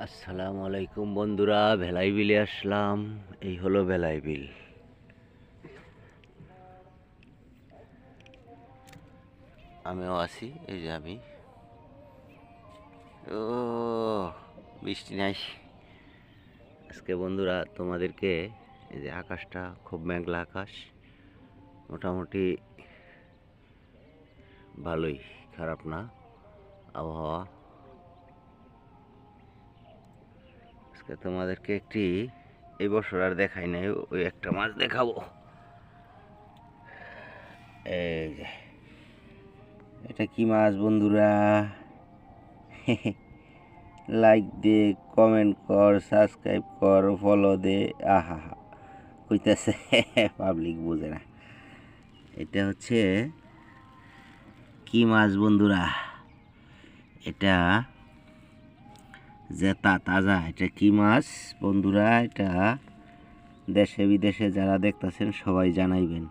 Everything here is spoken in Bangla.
আসসালামু আলাইকুম বন্ধুরা, ভেলাই বিলে আসলাম। এই হলো ভেলাই বিল। আমিও আছি, এই যে আমি। ও বৃষ্টি নাই আজকে বন্ধুরা। তোমাদেরকে এই যে আকাশটা খুব মেঘলা আকাশ, মোটামুটি ভালোই, খারাপ না আবহাওয়া। আজকে তোমাদেরকে একটি, এই বছর আর দেখাই নাই, ওই একটা মাছ দেখাবো। এই যে এটা কি মাছ বন্ধুরা? লাইক দে, কমেন্ট কর, সাবস্ক্রাইব কর, ফলো দে। আহা হা কইতেছে পাবলিক বোঝে না। এটা হচ্ছে কি মাছ বন্ধুরা? এটা জেতা তাজা। এটা কি মাছ বন্ধুরা? এটা দেশে বিদেশে যারা দেখতেছেন সবাই জানাইবেন।